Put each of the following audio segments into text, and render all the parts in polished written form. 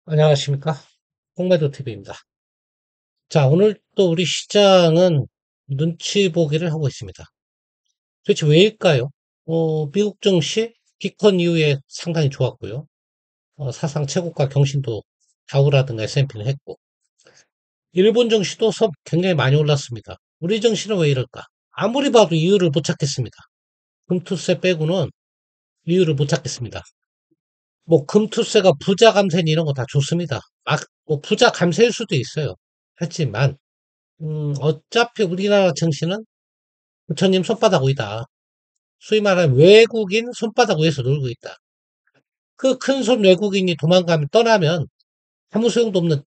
안녕하십니까? 홍매도 TV입니다. 자, 오늘 또 우리 시장은 눈치 보기를 하고 있습니다. 도대체 왜일까요? 미국 증시 기컨 이후에 상당히 좋았고요. 사상 최고가 경신도 다우라든가 S&P는 했고, 일본 증시도 굉장히 많이 올랐습니다. 우리 증시는 왜 이럴까? 아무리 봐도 이유를 못 찾겠습니다. 금투세 빼고는 이유를 못 찾겠습니다. 뭐 금투세가 부자 감세니 이런 거 다 좋습니다. 뭐 부자 감세일 수도 있어요. 하지만 어차피 우리나라 증시는 부처님 손바닥 위다. 소위 말하는 외국인 손바닥 위에서 놀고 있다. 그 큰 손 외국인이 도망가면 떠나면 아무 소용도 없는,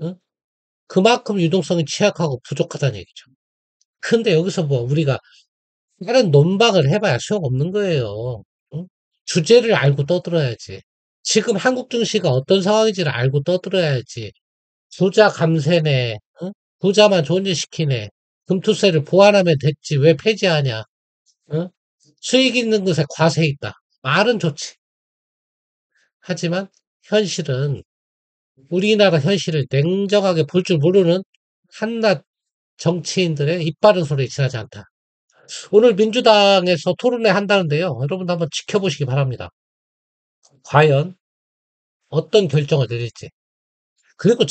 어? 그만큼 유동성이 취약하고 부족하다는 얘기죠. 근데 여기서 뭐 우리가 다른 논박을 해봐야 소용없는 거예요. 응? 주제를 알고 떠들어야지. 지금 한국 증시가 어떤 상황인지를 알고 떠들어야지. 부자 감세네, 응? 부자만 좋은 일 시키네. 금투세를 보완하면 됐지. 왜 폐지하냐. 응? 수익 있는 것에 과세 있다. 말은 좋지. 하지만 현실은 우리나라 현실을 냉정하게 볼 줄 모르는 한낱 정치인들의 입 바른 소리에 지나지 않다. 오늘 민주당에서 토론회 한다는데요. 여러분도 한번 지켜보시기 바랍니다. 과연 어떤 결정을 내릴지. 그리고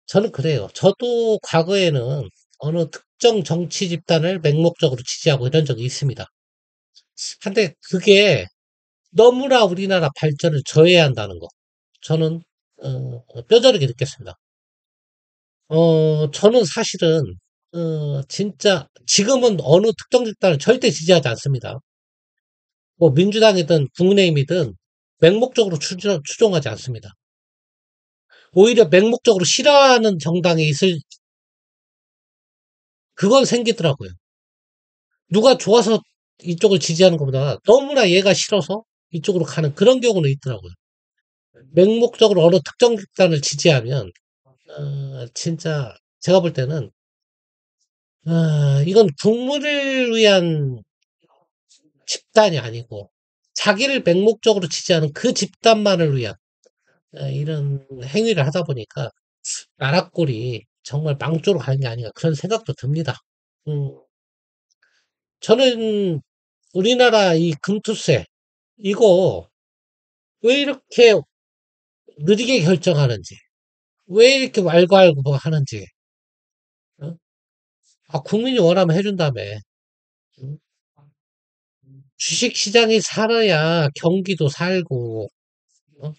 저는 그래요. 저도 과거에는 어느 특정 정치 집단을 맹목적으로 지지하고 이런 적이 있습니다. 근데 그게 너무나 우리나라 발전을 저해한다는 거. 저는 뼈저리게 느꼈습니다. 저는 사실은 진짜 지금은 어느 특정 집단을 절대 지지하지 않습니다. 뭐 민주당이든 국민의힘이든 맹목적으로 추종하지 않습니다. 오히려 맹목적으로 싫어하는 정당이 있을 그건 생기더라고요. 누가 좋아서 이쪽을 지지하는 것보다 너무나 얘가 싫어서 이쪽으로 가는 그런 경우는 있더라고요. 맹목적으로 어느 특정 집단을 지지하면 진짜 제가 볼 때는 이건 국물을 위한 집단이 아니고 자기를 맹목적으로 지지하는 그 집단만을 위한 이런 행위를 하다 보니까 나라 꼴이 정말 망조로 가는 게 아닌가 그런 생각도 듭니다. 음, 저는 우리나라 이 금투세 이거 왜 이렇게 느리게 결정하는지 왜 이렇게 왈가왈부 하는지 어? 국민이 원하면 해준다며. 음, 주식시장이 살아야 경기도 살고 어?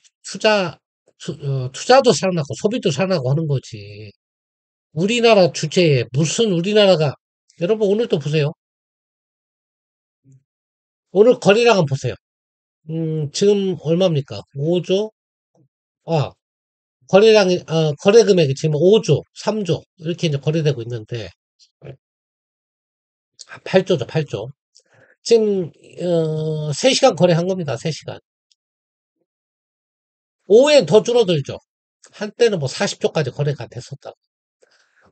투자도 살아나고 소비도 살아나고 하는 거지. 우리나라 주제에 무슨 우리나라가 여러분 오늘도 보세요. 오늘 거래량은 보세요. 지금 얼마입니까? 5조? 아, 거래 금액이 지금 5조, 3조 이렇게 이제 거래되고 있는데 8조죠, 8조. 지금 3시간 거래한 겁니다. 3시간. 오후엔 더 줄어들죠. 한때는 뭐 40조까지 거래가 됐었다.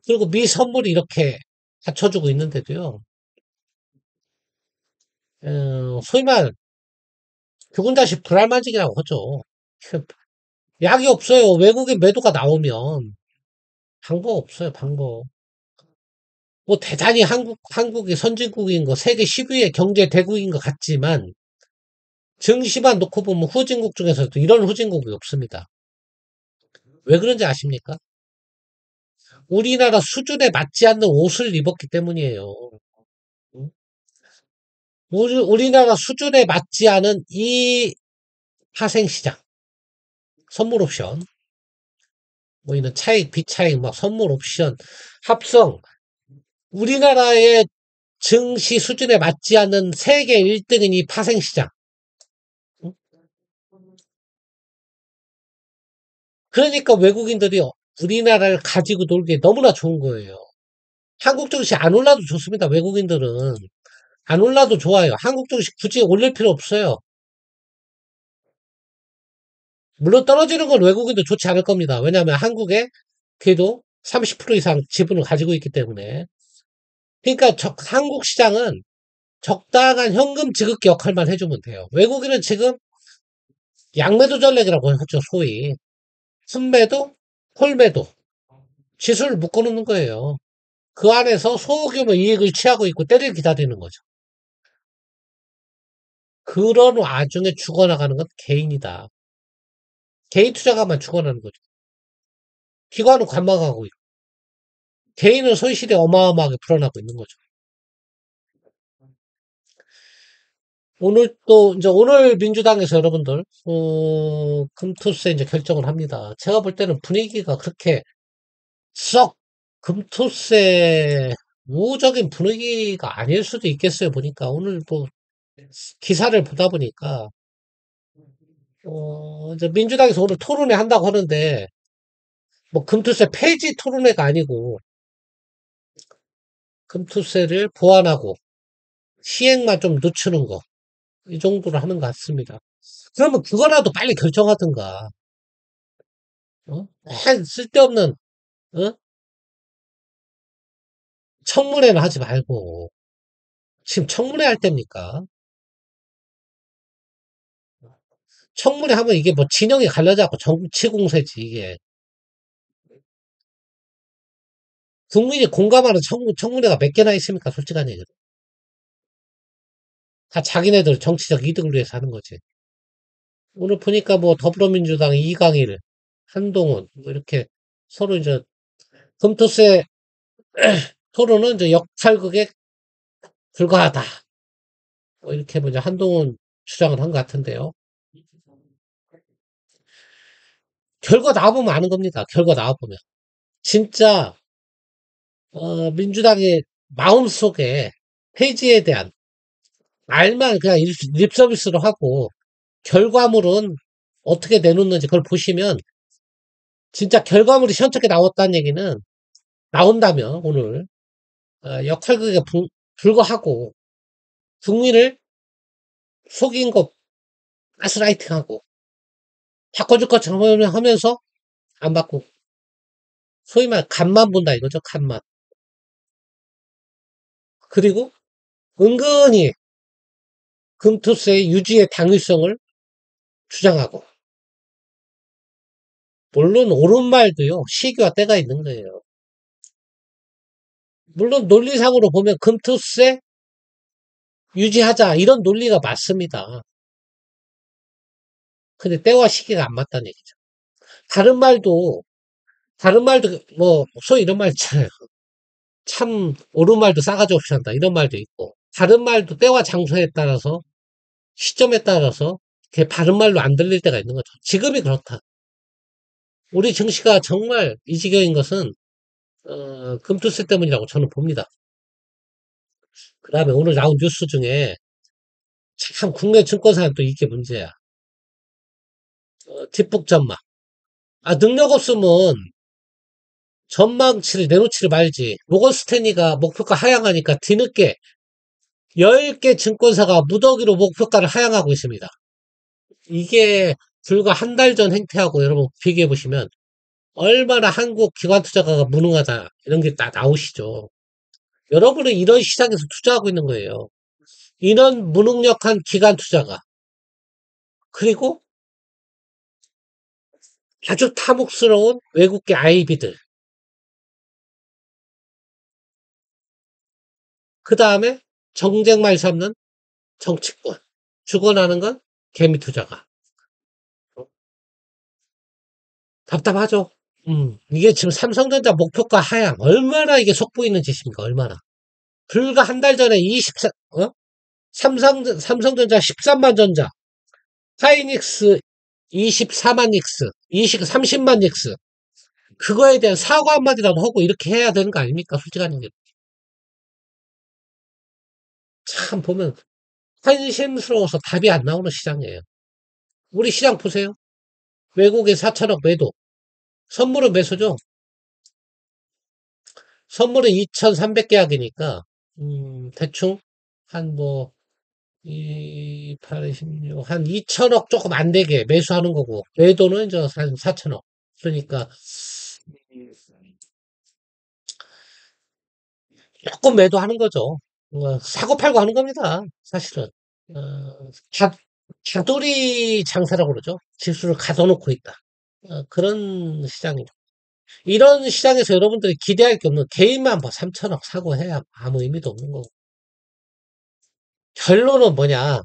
그리고 미 선물이 이렇게 받쳐주고 있는데도요. 소위 말 죽은 자식 불알만지기라고 하죠. 약이 없어요. 외국인 매도가 나오면 방법 없어요. 방법. 뭐 대단히 한국이 선진국인 거 세계 10위의 경제 대국인 것 같지만 증시만 놓고 보면 후진국 중에서도 이런 후진국이 없습니다. 왜 그런지 아십니까? 우리나라 수준에 맞지 않는 옷을 입었기 때문이에요. 응? 우리나라 수준에 맞지 않은 이 파생시장, 선물 옵션, 뭐 이런 차익, 비차익, 막 선물 옵션, 합성, 우리나라의 증시 수준에 맞지 않는 세계 1등인 이 파생시장. 응? 그러니까 외국인들이 우리나라를 가지고 놀기에 너무나 좋은 거예요. 한국 증시 안 올라도 좋습니다. 외국인들은. 안 올라도 좋아요. 한국 증시 굳이 올릴 필요 없어요. 물론 떨어지는 건 외국인도 좋지 않을 겁니다. 왜냐하면 한국에 그래도 30% 이상 지분을 가지고 있기 때문에. 그러니까 한국 시장은 적당한 현금 지급기 역할만 해주면 돼요. 외국인은 지금 양매도 전략이라고 하죠, 소위. 순매도, 홀매도. 지수를 묶어놓는 거예요. 그 안에서 소규모 이익을 취하고 있고 때를 기다리는 거죠. 그런 와중에 죽어나가는 건 개인이다. 개인 투자가만 죽어나는 거죠. 기관은 관망하고 있고, 개인은 손실이 어마어마하게 불어나고 있는 거죠. 오늘 또, 이제 오늘 민주당에서 여러분들, 금투세 이제 결정을 합니다. 제가 볼 때는 분위기가 그렇게 썩 금투세 우호적인 분위기가 아닐 수도 있겠어요. 보니까. 오늘 또 기사를 보다 보니까, 이제 민주당에서 오늘 토론회 한다고 하는데, 뭐 금투세 폐지 토론회가 아니고, 금투세를 보완하고, 시행만 좀 늦추는 거, 이 정도로 하는 것 같습니다. 그러면 그거라도 빨리 결정하든가, 쓸데없는, 어? 청문회는 하지 말고, 지금 청문회 할 때입니까? 청문회 하면 이게 뭐 진영이 갈라져갖고 정치 공세지, 이게. 국민이 공감하는 청문회가 몇 개나 있습니까? 솔직한 얘기로. 다 자기네들 정치적 이득을 위해서 하는 거지. 오늘 보니까 뭐 더불어민주당 이강일, 한동훈, 뭐 이렇게 서로 이제 금토세 토론은 이제 역할극에 불과하다. 뭐 이렇게 먼저 한동훈 주장을 한 것 같은데요. 결과 나와보면 아는 겁니다. 결과 나와보면. 진짜, 민주당의 마음속에 폐지에 대한 말만 그냥 립서비스로 하고 결과물은 어떻게 내놓는지 그걸 보시면 진짜 결과물이 시원찮게 나왔다는 얘기는 나온다면 오늘 역할극에 불과하고 국민을 속인 거 가스라이팅하고 바꿔줄 것처럼 하면서 안 받고 소위 말 간만 본다 이거죠. 간만. 그리고 은근히 금투세의 유지의 당위성을 주장하고 물론 옳은 말도요. 시기와 때가 있는 거예요. 물론 논리상으로 보면 금투세 유지하자 이런 논리가 맞습니다. 근데 때와 시기가 안 맞다는 얘기죠. 다른 말도 다른 말도 뭐 소위 이런 말 있잖아요. 참 옳은 말도 싸가지 없이 한다 이런 말도 있고 다른 말도 때와 장소에 따라서 시점에 따라서 그게 바른 말로 안 들릴 때가 있는 거죠. 지금이 그렇다. 우리 증시가 정말 이 지경인 것은 금투세 때문이라고 저는 봅니다. 그 다음에 오늘 나온 뉴스 중에 참 국내 증권사는 또 이게 문제야. 뒷북 전망. 능력 없으면 전망치를 내놓지를 말지. 모건 스탠리가 목표가 하향하니까 뒤늦게 10개 증권사가 무더기로 목표가를 하향하고 있습니다. 이게 불과 한 달 전 행태하고 여러분 비교해 보시면 얼마나 한국 기관 투자가가 무능하다 이런 게 다 나오시죠. 여러분은 이런 시장에서 투자하고 있는 거예요. 이런 무능력한 기관 투자가 그리고 아주 탐욕스러운 외국계 아이비들 그 다음에 정쟁말 삼는 정치권 죽어나는 건 개미 투자가 답답하죠. 이게 지금 삼성전자 목표가 하향 얼마나 이게 속보이는 짓입니까? 얼마나 불과 한 달 전에 24 삼성전자 13만 전자 하이닉스 24만 닉스 30만 닉스 그거에 대한 사과 한마디라도 하고 이렇게 해야 되는 거 아닙니까? 솔직한 얘기 참 보면 한심스러워서 답이 안 나오는 시장이에요. 우리 시장 보세요. 외국에 4천억 매도 선물은 매수죠. 선물은 2,300계약이니까 대충 한 뭐 8, 16, 한 2천억 조금 안 되게 매수하는 거고 매도는 이제 한 4천억. 그러니까 조금 매도하는 거죠. 사고 팔고 하는 겁니다. 사실은. 어, 다, 가돌이 장사라고 그러죠. 지수를 가둬놓고 있다. 그런 시장이죠. 이런 시장에서 여러분들이 기대할 게 없는 개인만 뭐 3천억 사고 해야 아무 의미도 없는 거고. 결론은 뭐냐?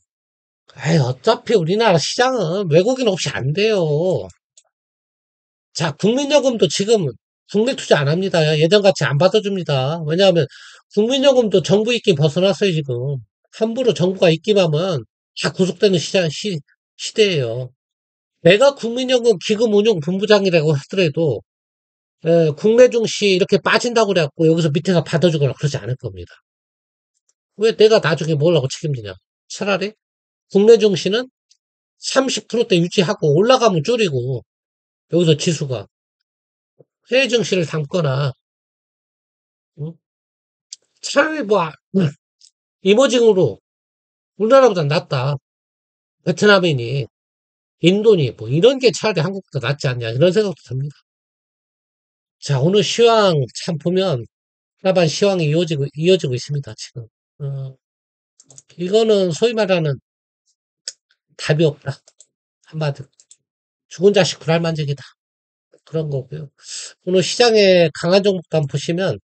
에이, 어차피 우리나라 시장은 외국인 없이 안 돼요. 자, 국민요금도 지금 국내 투자 안 합니다. 예전같이 안 받아줍니다. 왜냐하면 국민요금도 정부 입김 벗어났어요, 지금. 함부로 정부가 입김하면 다 구속되는 시대예요. 내가 국민연금 기금운용 본부장이라고 하더라도 국내 증시 이렇게 빠진다고 그래갖고 여기서 밑에서 받아주거나 그러지 않을 겁니다. 왜 내가 나중에 뭘 하고 책임지냐. 차라리 국내 증시는 30%대 유지하고 올라가면 줄이고 여기서 지수가 해외 증시를 담거나 응? 차라리 뭐 이머징으로 우리나라보다 낫다. 베트남이니 인도니 뭐 이런 게 차라리 한국보다 낫지 않냐 이런 생각도 듭니다. 자 오늘 시황 참 보면 하반 시황이 이어지고 있습니다 지금. 어, 이거는 소위 말하는 답이 없다. 한마디로. 죽은 자식 불알만직이다. 그런 거고요. 오늘 시장에 강한 종목단 보시면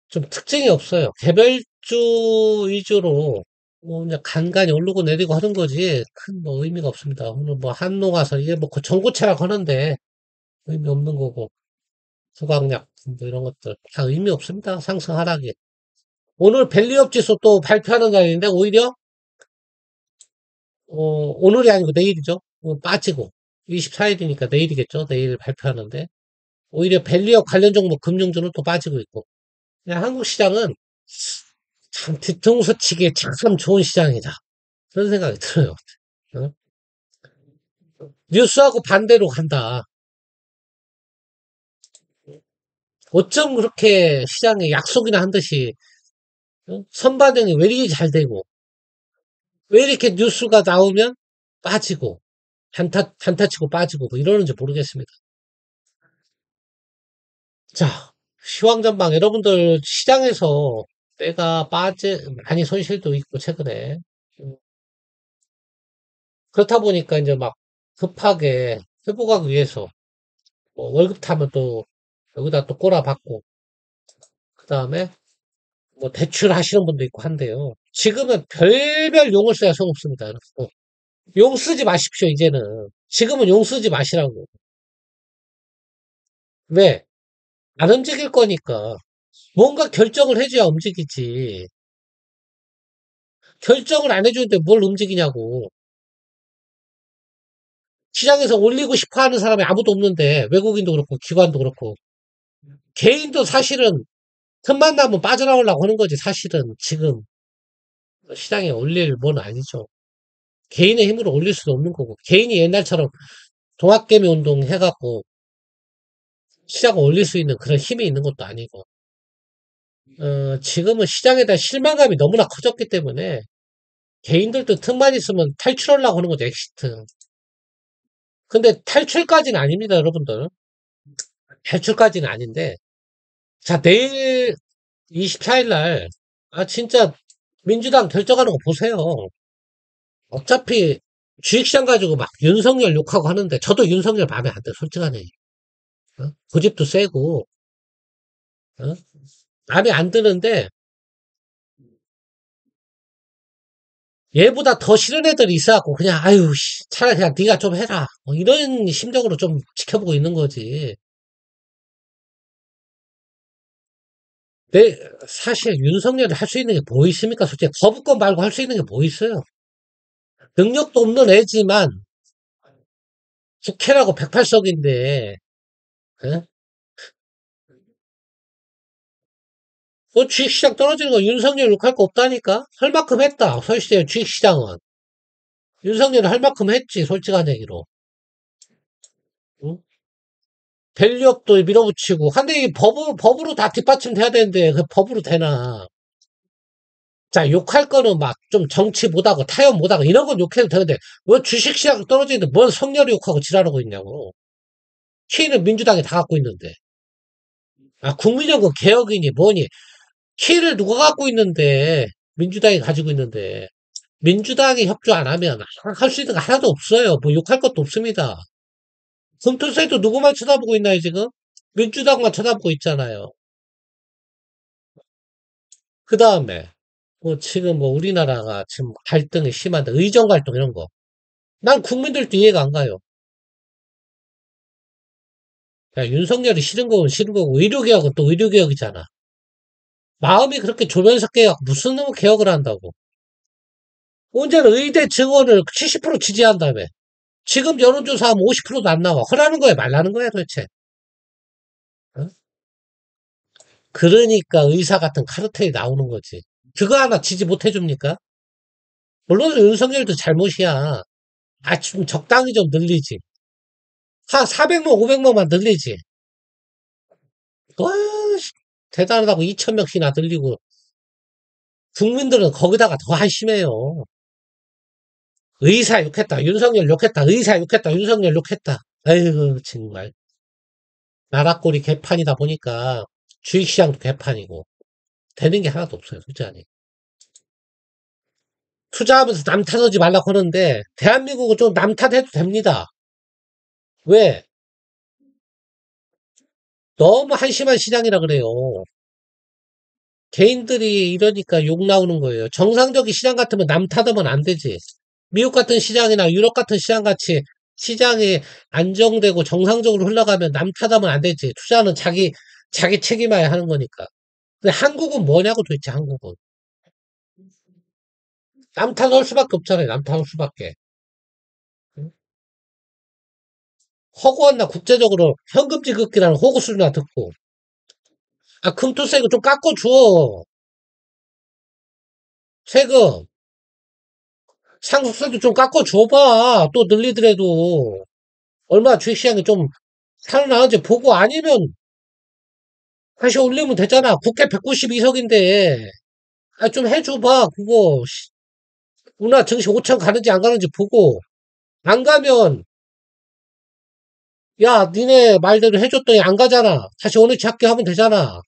좀 특징이 없어요. 개별주 위주로 뭐 그냥 간간히 오르고 내리고 하는 거지 큰 뭐 의미가 없습니다. 오늘 뭐 한노 가서 이게 뭐 전고체라고 하는데 의미 없는 거고 소각약 뭐 이런 것들 다 의미 없습니다. 상승 하락이. 오늘 밸리업 지수 또 발표하는 날인데 오히려 오늘이 아니고 내일이죠. 빠지고 24일이니까 내일이겠죠. 내일 발표하는데 오히려 밸리업 관련 종목 금융주는 또 빠지고 있고 그냥 한국 시장은 참 뒤통수 치기에 참 좋은 시장이다. 그런 생각이 들어요. 어? 뉴스하고 반대로 간다. 어쩜 그렇게 시장에 약속이나 한 듯이 선반영이 왜 이렇게 잘 되고 왜 이렇게 뉴스가 나오면 빠지고 단타치고 빠지고 뭐 이러는지 모르겠습니다. 자, 시황전망 여러분들 시장에서 때가 많이 손실도 있고 최근에 음, 그렇다 보니까 이제 막 급하게 회복하기 위해서 뭐 월급 타면 또 여기다 또 꼬라박고 그 다음에 뭐 대출하시는 분도 있고 한데요. 지금은 별별 용을 써야 소용없습니다. 용 쓰지 마십시오 이제는. 지금은 용 쓰지 마시라고. 왜? 안 움직일 거니까. 뭔가 결정을 해줘야 움직이지. 결정을 안 해주는데 뭘 움직이냐고. 시장에서 올리고 싶어 하는 사람이 아무도 없는데, 외국인도 그렇고, 기관도 그렇고, 개인도 사실은 틈만 나면 빠져나오려고 하는 거지, 사실은. 지금 시장에 올릴 뭐는 아니죠. 개인의 힘으로 올릴 수도 없는 거고, 개인이 옛날처럼 동학개미 운동 해갖고, 시장을 올릴 수 있는 그런 힘이 있는 것도 아니고, 지금은 시장에 대한 실망감이 너무나 커졌기 때문에, 개인들도 틈만 있으면 탈출하려고 하는 거죠, 엑시트. 근데 탈출까지는 아닙니다, 여러분들. 탈출까지는 아닌데, 자, 내일 24일 날, 진짜 민주당 결정하는 거 보세요. 어차피 주식시장 가지고 막 윤석열 욕하고 하는데, 저도 윤석열 마음에 안 들어, 솔직하네. 고집도 세고, 어? 마음에 안 드는데, 얘보다 더 싫은 애들이 있어갖고, 그냥, 아유, 차라리 그냥 네가 좀 해라. 뭐 이런 심정으로 좀 지켜보고 있는 거지. 내, 사실 윤석열이 할 수 있는 게 뭐 있습니까? 솔직히 거부권 말고 할 수 있는 게 뭐 있어요? 능력도 없는 애지만 국회라고 108석인데 그 주식시장 떨어지는 거 윤석열 욕할 거 없다니까? 할 만큼 했다. 서울시장 주식시장은. 윤석열이 할 만큼 했지. 솔직한 얘기로. 응? 밸류업도 밀어붙이고. 근데 이 법으로 다 뒷받침돼야 되는데 그 법으로 되나. 자, 욕할 거는 막 좀 정치 못하고 타협 못하고 이런 건 욕해도 되는데 왜 주식시장 떨어지는데 뭔 성렬이 욕하고 지랄하고 있냐고. 키는 민주당이 다 갖고 있는데. 국민연금 개혁이니 뭐니 키를 누가 갖고 있는데 민주당이 가지고 있는데, 민주당이 협조 안 하면 할 수 있는 거 하나도 없어요. 뭐 욕할 것도 없습니다. 금토세도 누구만 쳐다보고 있나요, 지금? 민주당만 쳐다보고 있잖아요. 그 다음에, 뭐 지금 뭐 우리나라가 지금 갈등이 심한데, 의정 갈등 이런 거. 난 국민들도 이해가 안 가요. 야, 윤석열이 싫은 거는 싫은 거고, 의료개혁은 또 의료개혁이잖아. 마음이 그렇게 조변석 개혁, 무슨 놈의 개혁을 한다고. 언제는 의대 증원을 70% 지지한다며. 지금 여론조사하면 50%도 안 나와. 허라는 거야, 말라는 거야, 도대체. 어? 그러니까 의사 같은 카르텔이 나오는 거지. 그거 하나 지지 못 해줍니까? 물론 윤석열도 잘못이야. 아, 좀 적당히 좀 늘리지. 한 400명, 500명만 늘리지. 와, 대단하다고 2,000명씩이나 늘리고. 국민들은 거기다가 더 한심해요. 의사 욕했다. 윤석열 욕했다. 의사 욕했다. 윤석열 욕했다. 아이고, 정말. 나라꼴이 개판이다 보니까 주식시장도 개판이고. 되는 게 하나도 없어요, 솔직히. 투자하면서 남 탓하지 말라고 하는데, 대한민국은 좀 남 탓해도 됩니다. 왜? 너무 한심한 시장이라 그래요. 개인들이 이러니까 욕 나오는 거예요. 정상적인 시장 같으면 남 탓하면 안 되지. 미국 같은 시장이나 유럽 같은 시장 같이 시장이 안정되고 정상적으로 흘러가면 남 탓하면 안 되지. 투자는 자기 책임해야 하는 거니까. 근데 한국은 뭐냐고 도대체 한국은. 남 탓할 수밖에 없잖아요. 남 탓할 수밖에. 허구한 나 국제적으로 현금 지급기라는 호구 소리나 듣고. 아, 금투세금 좀 깎아줘. 세금. 상속세도 좀 깎아줘봐. 또 늘리더라도. 얼마나 주식시장이 좀 살아나는지 보고 아니면 다시 올리면 되잖아. 국회 192석인데. 아, 좀 해줘봐. 그거. 누나 증시 5천 가는지 안 가는지 보고. 안 가면, 야, 니네 말대로 해줬더니 안 가잖아. 다시 오늘 찾게 하면 되잖아.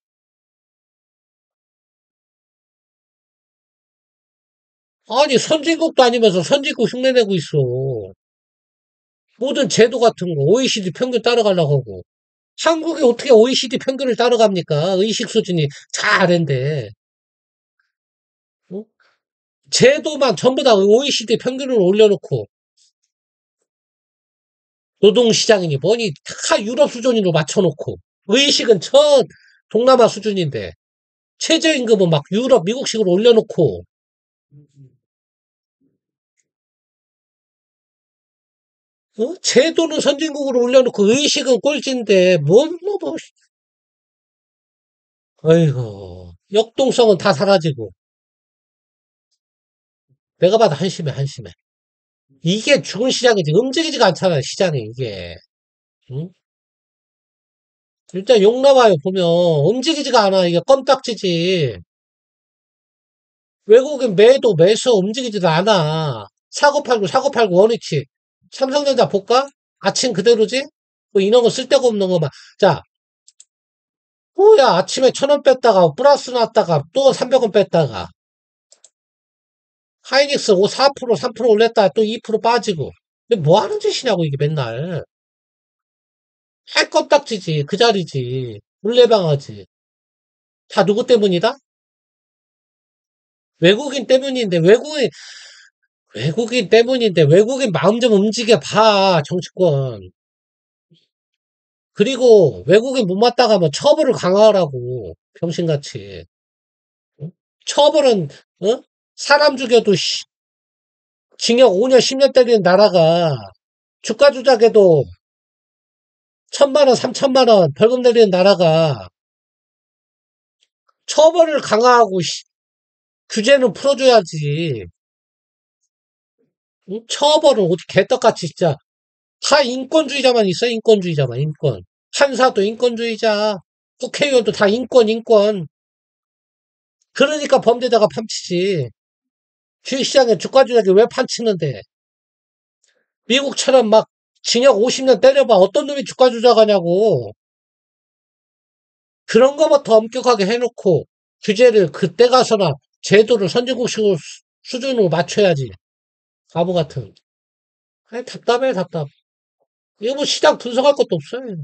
아니, 선진국도 아니면서 선진국 흉내내고 있어. 모든 제도 같은 거, OECD 평균 따라가려고 하고. 한국이 어떻게 OECD 평균을 따라갑니까? 의식 수준이 잘 아랜데. 어? 제도만 전부 다 OECD 평균을 올려놓고, 노동시장이니 뭐니 다 유럽 수준으로 맞춰놓고, 의식은 동남아 수준인데, 최저임금은 막 유럽, 미국식으로 올려놓고, 제도는 선진국으로 올려놓고, 의식은 꼴찌인데, 뭐, 아이고, 역동성은 다 사라지고, 내가 봐도 한심해, 한심해. 이게 죽은 시장이지. 움직이지가 않잖아요, 시장이, 이게. 응? 일단 욕 나와요, 보면. 움직이지가 않아. 이게 껌딱지지. 외국인 매수 움직이지도 않아. 사고 팔고 원위치. 삼성전자 볼까? 아침 그대로지? 뭐 이런 거 쓸데가 없는 거만. 자, 뭐야, 아침에 1,000원 뺐다가, 플러스 났다가, 또 300원 뺐다가. 하이닉스 4%, 3% 올렸다가 또 2% 빠지고. 근데 뭐 하는 짓이냐고, 이게 맨날. 할 껌딱지지. 그 자리지. 물레방아지. 다 누구 때문이다? 외국인 때문인데, 외국인 마음 좀 움직여 봐, 정치권. 그리고 외국인 못 맞다가면 처벌을 강화하라고, 병신같이. 응? 처벌은, 어? 사람 죽여도, 징역 5년, 10년 때리는 나라가, 주가 조작해도 1,000만 원, 3천만 원 벌금 내리는 나라가, 처벌을 강화하고, 규제는 풀어줘야지. 응? 처벌은 어디 개떡같이 진짜 다 인권주의자만 있어, 인권주의자만, 인권. 판사도 인권주의자, 국회의원도 다 인권. 그러니까 범죄자가 판치지. 주식시장에 주가 조작이 왜 판치는데? 미국처럼 막 징역 50년 때려봐. 어떤 놈이 주가 조작하냐고. 그런 거부터 엄격하게 해놓고 규제를 그때 가서나 제도를 선진국식으로 수준으로 맞춰야지. 바보 같은. 아니, 답답해, 답답. 이거 뭐 시장 분석할 것도 없어요.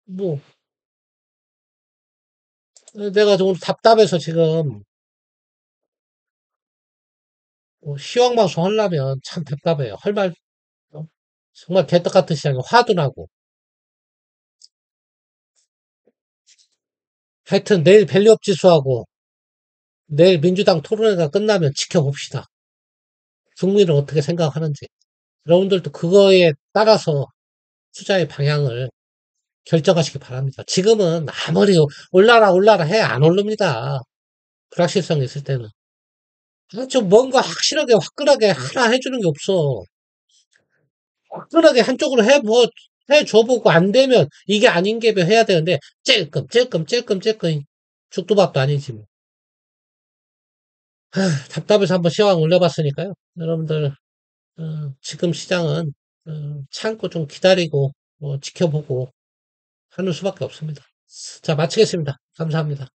뭐, 내가 오늘 답답해서 지금 시황방송 하려면 참 답답해요. 할 말, 어? 정말 개떡 같은 시장에 화도 나고. 하여튼 내일 밸류업 지수하고 내일 민주당 토론회가 끝나면 지켜봅시다. 국민은 어떻게 생각하는지. 여러분들도 그거에 따라서 투자의 방향을 결정하시기 바랍니다. 지금은 아무리 올라라 올라라 해 안 오릅니다. 불확실성이 있을 때는. 좀 뭔가 확실하게 화끈하게 하나 해주는 게 없어. 화끈하게 한쪽으로 뭐 해줘보고 안 되면 이게 아닌 게 해야 되는데 찔끔 죽도 밥도 아니지 뭐. 답답해서 한번 시황 올려봤으니까요. 여러분들 지금 시장은 참고 좀 기다리고 지켜보고 하는 수밖에 없습니다. 자, 마치겠습니다. 감사합니다.